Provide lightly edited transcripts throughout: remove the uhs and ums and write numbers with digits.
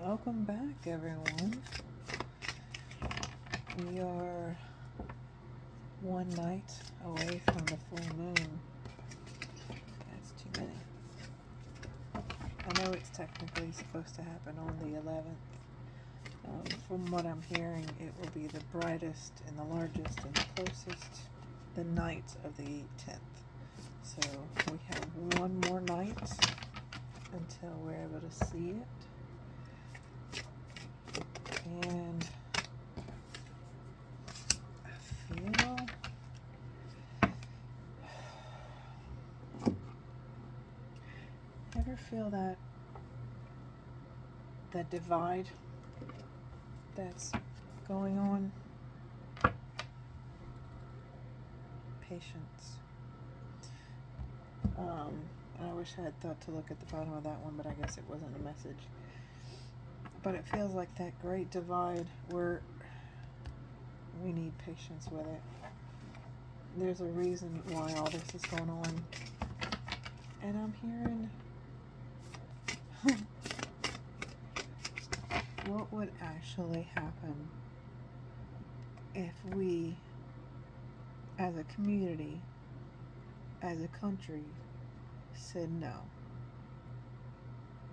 Welcome back, everyone. We are one night away from the full moon. That's too many. I know it's technically supposed to happen on the 11th. From what I'm hearing, it will be the brightest and the largest and the closest the night of the 10th. So we have one more night until we're able to see it. And I feel ever feel that divide that's going on? Patience. I wish I had thought to look at the bottom of that one, but I guess it wasn't a message. But it feels like that great divide where we need patience with it. There's a reason why all this is going on. And I'm hearing what would actually happen if we, as a community, as a country, said no.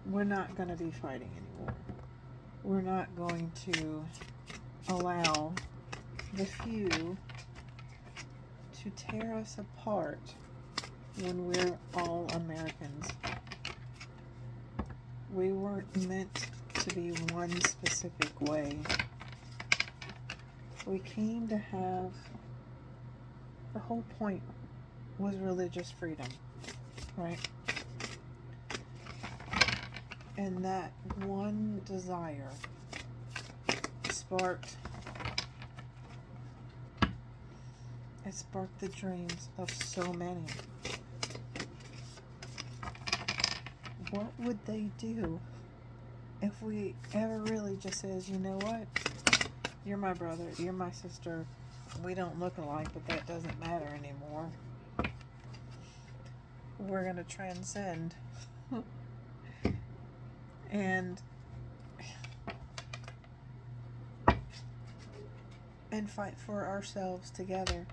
We're not going to be fighting anymore. We're not going to allow the few to tear us apart when we're all Americans. We weren't meant to be one specific way. We came to have, the whole point was religious freedom, right? And that one desire sparked the dreams of so many. What would they do if we ever really just says, you know what? You're my brother, you're my sister. We don't look alike, but that doesn't matter anymore. We're going to transcend and fight for ourselves together.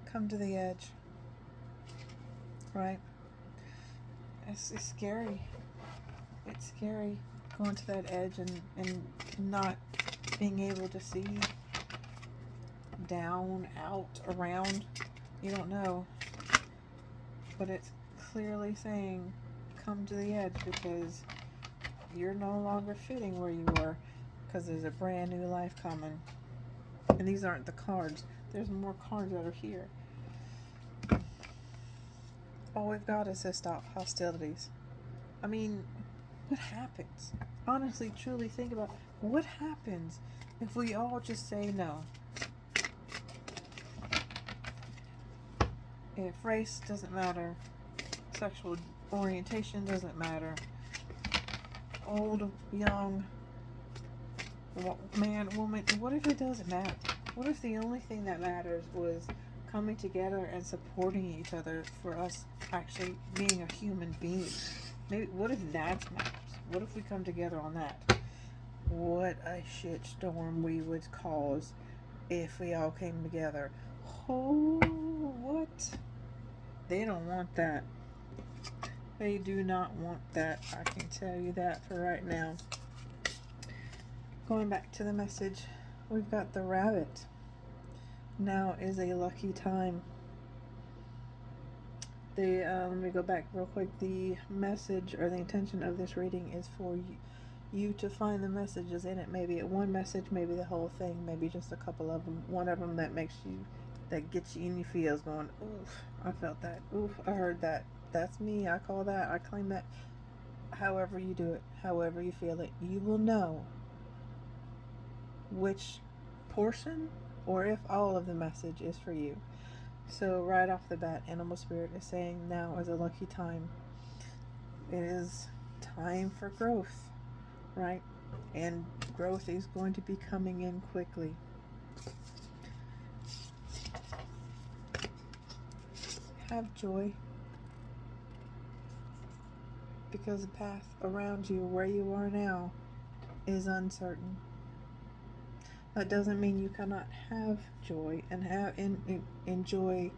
Come to the edge, right? It's scary. It's scary going to that edge and not being able to see down, out, around. You don't know. But it's clearly saying, come to the edge because you're no longer fitting where you were because there's a brand new life coming. And these aren't the cards. There's more cards that are here. All we've got is to stop hostilities. I mean, what happens? Honestly, truly think about what happens if we all just say no. If race doesn't matter, sexual orientation doesn't matter, old, young, man, woman, what if it doesn't matter? What if the only thing that matters was coming together and supporting each other for us actually being a human being? Maybe, what if that matters? What if we come together on that? What a shitstorm we would cause if we all came together. Oh, what? They don't want that. They do not want that. I can tell you that for right now. Going back to the message, we've got the rabbit. Now is a lucky time. Let me go back real quick. The message or the intention of this reading is for you to find the messages in it. Maybe one message, maybe the whole thing, maybe just a couple of them. One of them that makes you, that gets you in your feels going, oof, I felt that. Oof, I heard that. That's me. I call that. I claim that. However you do it, however you feel it, you will know which portion or if all of the message is for you. So right off the bat, Animal Spirit is saying now is a lucky time. It is time for growth, right? And growth is going to be coming in quickly. Have joy. because the path around you, where you are now, is uncertain. That doesn't mean you cannot have joy and enjoy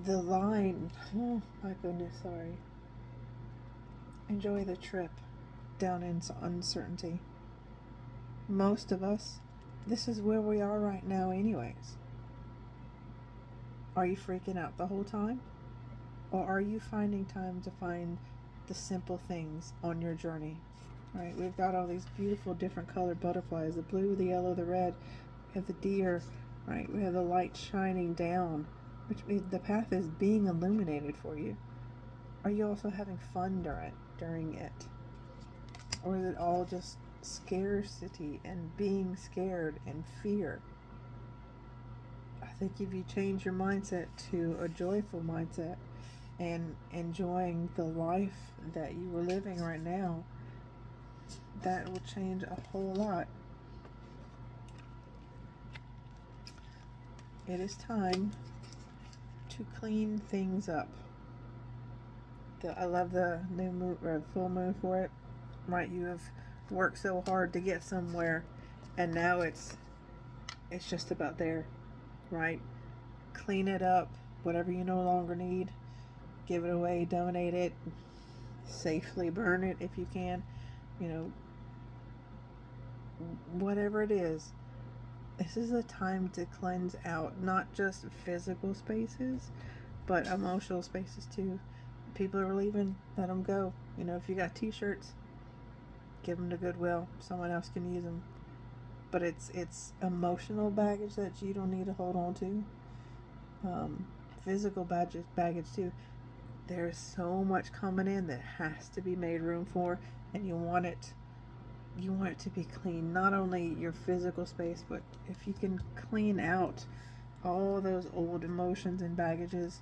the line. Oh my goodness, sorry. Enjoy the trip down into uncertainty. Most of us, this is where we are right now anyways. Are you freaking out the whole time? Or are you finding time to find the simple things on your journey? Right? We've got all these beautiful different colored butterflies, the blue, the yellow, the red. We have the deer, right? We have the light shining down, which means the path is being illuminated for you. Are you also having fun during it? Or is it all just scarcity and being scared and fear? I think if you change your mindset to a joyful mindset and enjoying the life that you are living right now, that will change a whole lot. It is time to clean things up. I love the new moon or full moon for it. Right, you have worked so hard to get somewhere, and now it's just about there. Right, clean it up. Whatever you no longer need, give it away, donate it, safely burn it if you can. You know, whatever it is, this is a time to cleanse out not just physical spaces, but emotional spaces too. People are leaving, let them go. You know, if you got t-shirts, give them to Goodwill. Someone else can use them. But it's emotional baggage that you don't need to hold on to. Physical baggage too. There's so much coming in that has to be made room for, and you want it to be clean. Not only your physical space, but if you can clean out all those old emotions and baggages,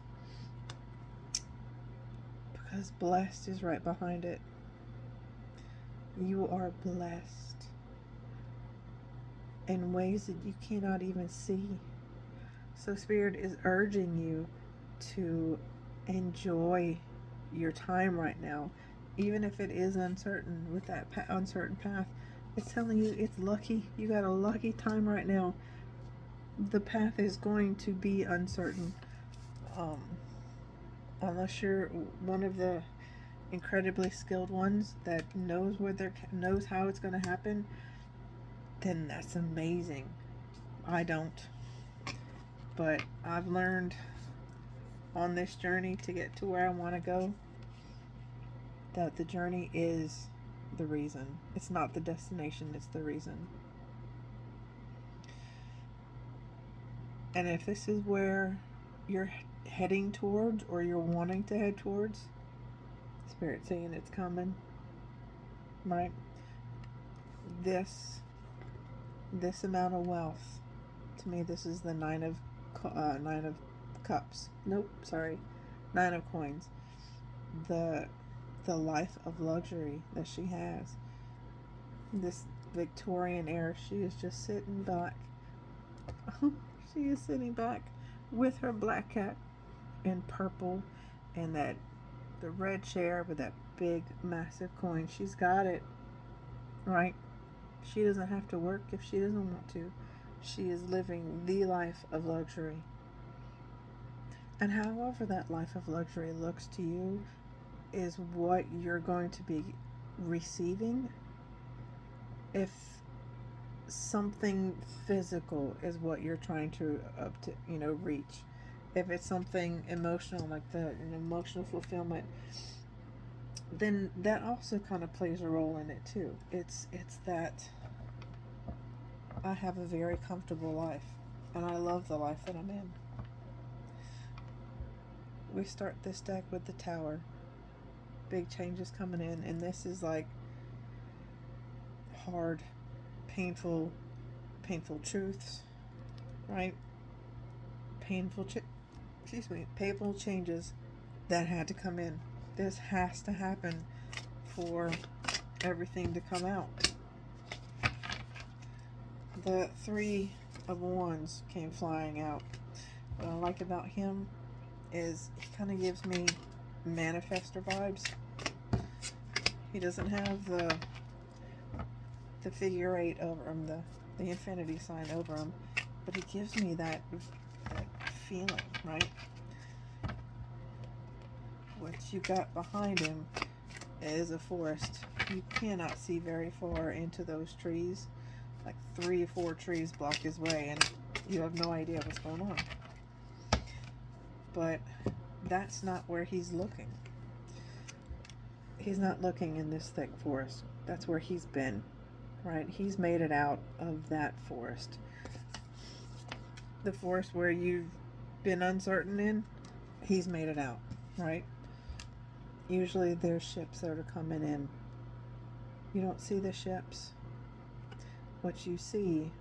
because blessed is right behind it. You are blessed in ways that you cannot even see. So Spirit is urging you to enjoy your time right now, even if it is uncertain with that uncertain path. It's telling you it's lucky. You got a lucky time right now. The path is going to be uncertain, unless you're one of the incredibly skilled ones that knows how it's going to happen. Then that's amazing. I don't, but I've learned on this journey to get to where I want to go that the journey is the reason. It's not the destination, it's the reason. And if this is where you're heading towards, or you're wanting to head towards, Spirit saying it's coming, right? This amount of wealth, to me, this is the nine of cups. Nope, sorry, 9 of coins. The life of luxury that she has. This Victorian era, she is just sitting back. She is sitting back with her black cat in purple and the red chair with that big massive coin. She's got it, right? She doesn't have to work if she doesn't want to. She is living the life of luxury. And however that life of luxury looks to you is what you're going to be receiving. If something physical is what you're trying to reach, if it's something emotional, like an emotional fulfillment, then that also kind of plays a role in it too. It's that I have a very comfortable life, and I love the life that I'm in. We start this deck with the Tower. Big changes coming in, and this is like hard, painful truths, right? Painful changes that had to come in. This has to happen for everything to come out. The 3 of Wands came flying out. What I like about him is he kind of gives me manifestor vibes. He doesn't have the figure eight over him, the infinity sign over him, but he gives me that feeling, right? What you got behind him is a forest. You cannot see very far into those trees. Like 3 or 4 trees block his way, and you have no idea what's going on. But that's not where he's looking. He's not looking in this thick forest. That's where he's been, right? He's made it out of that forest. The forest where you've been uncertain in, he's made it out, right? Usually there's ships that are coming in. You don't see the ships. What you see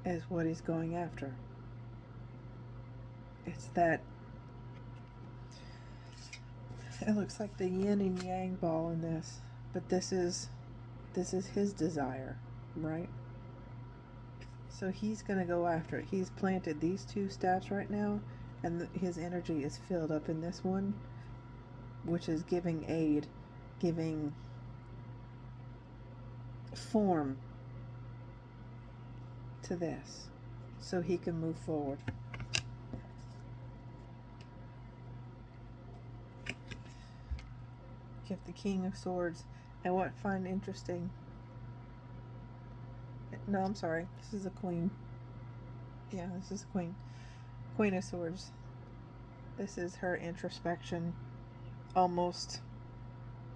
is what he's going after. It's that, it looks like the yin and yang ball in this, but this is his desire, right? So he's going to go after it. He's planted these 2 staffs right now, and his energy is filled up in this one, which is giving aid, giving form to this, so he can move forward. You have the King of Swords, and what I find interesting, no, I'm sorry, this is a Queen. Yeah, this is Queen. Queen of Swords. This is her introspection. Almost,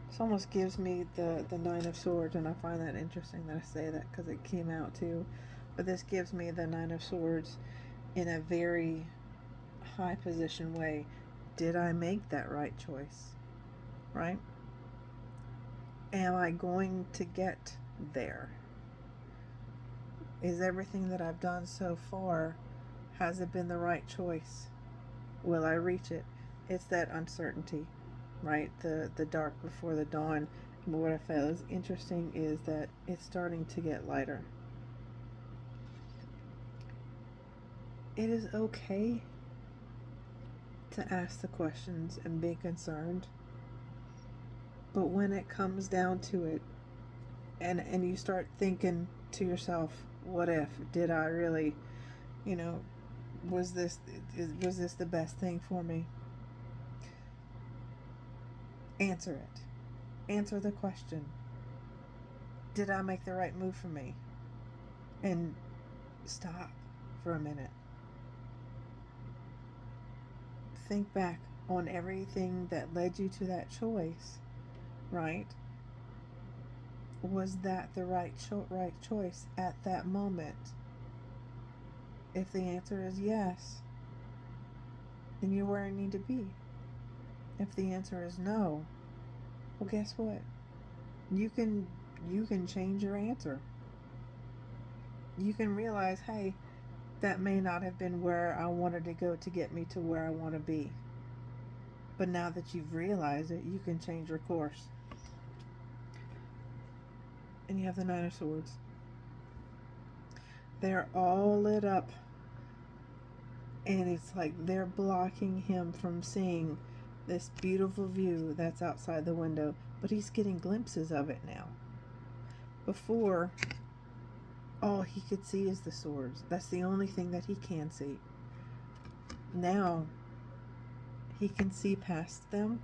this almost gives me the Nine of Swords, and I find that interesting that I say that because it came out too. But this gives me the Nine of Swords in a very high position way. Did I make that right choice? Right? Am I going to get there? Is everything that I've done so far, has it been the right choice? Will I reach it? It's that uncertainty, right? The dark before the dawn. And what I found is interesting is that it's starting to get lighter. It is okay to ask the questions and be concerned, but when it comes down to it, and you start thinking to yourself, what if? Did I really, was this the best thing for me? Answer it. Answer the question. Did I make the right move for me? And stop for a minute. Think back on everything that led you to that choice, right? Was that the right choice at that moment? If the answer is yes, then you're where you need to be. If the answer is no, well, guess what? You can change your answer. You can realize, hey, that may not have been where I wanted to go to get me to where I want to be. But now that you've realized it, you can change your course. And you have the Nine of Swords. They're all lit up. And it's like they're blocking him from seeing this beautiful view that's outside the window. But he's getting glimpses of it now. Before, all he could see is the swords. That's the only thing that he can see. Now, he can see past them.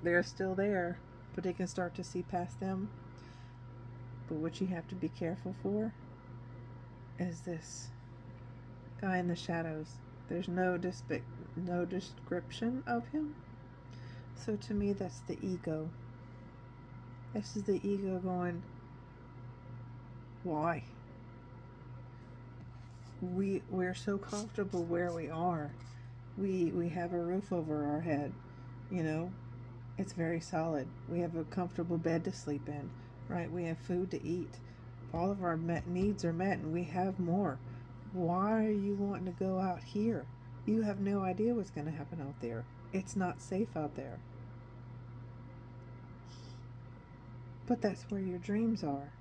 They're still there, but he can start to see past them. But what you have to be careful for is this guy in the shadows. There's no description of him. So to me, that's the ego. This is the ego going, why? We're so comfortable where we are. We have a roof over our head, it's very solid. We have a comfortable bed to sleep in, right? We have food to eat. All of our needs are met, and we have more. Why are you wanting to go out here? You have no idea what's going to happen out there. It's not safe out there. But that's where your dreams are.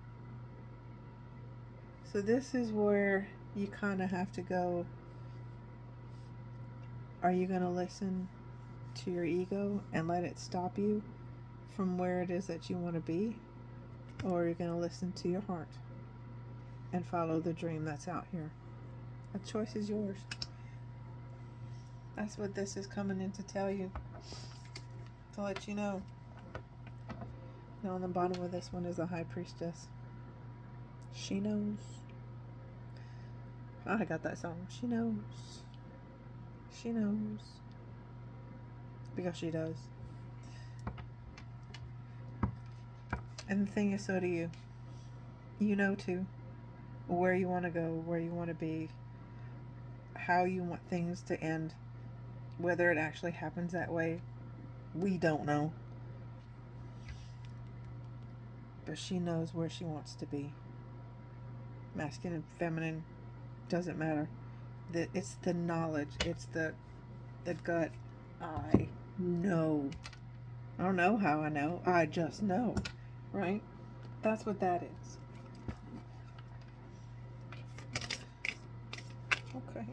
So this is where you kind of have to go, are you going to listen to your ego and let it stop you from where it is that you want to be, or you're going to listen to your heart and follow the dream that's out here. The choice is yours. That's what this is coming in to tell you, to let you know. Now on the bottom of this one is the High Priestess. She knows. I got that song. She knows. She knows. Because she does. And the thing is, so do you. You know too. Where you want to go, where you want to be, how you want things to end. Whether it actually happens that way, we don't know. But she knows where she wants to be. Masculine, feminine, doesn't matter. It's the knowledge. It's the gut. I know. I don't know how I know. I just know. Right? That's what that is. Okay.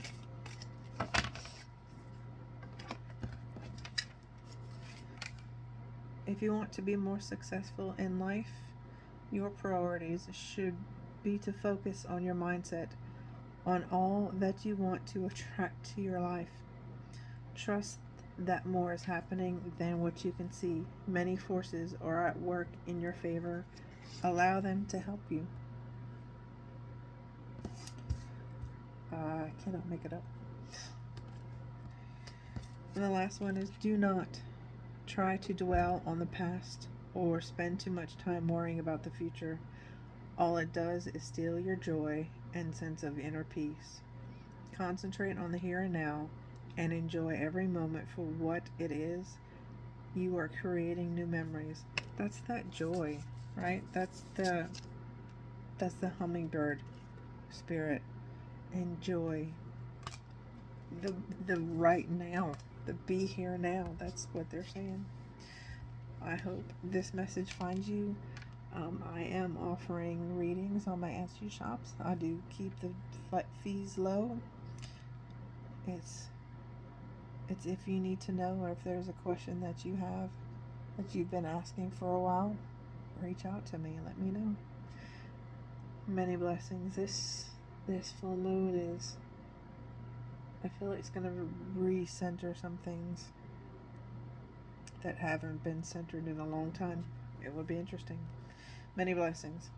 If you want to be more successful in life, your priorities should be to focus on your mindset, on all that you want to attract to your life. Trust that more is happening than what you can see. Many forces are at work in your favor. Allow them to help you. I cannot make it up. And the last one is, do not try to dwell on the past or spend too much time worrying about the future. All it does is steal your joy and sense of inner peace. Concentrate on the here and now and enjoy every moment for what it is. You are creating new memories. That's that joy, right? That's the hummingbird spirit. Enjoy the right now, the be here now. That's what they're saying. I hope this message finds you. I am offering readings on my Etsy shops. I do keep the fees low. It's if you need to know, or if there's a question that you have that you've been asking for a while, reach out to me and let me know. Many blessings. This full moon is, I feel like it's going to recenter some things that haven't been centered in a long time. It would be interesting. Many blessings.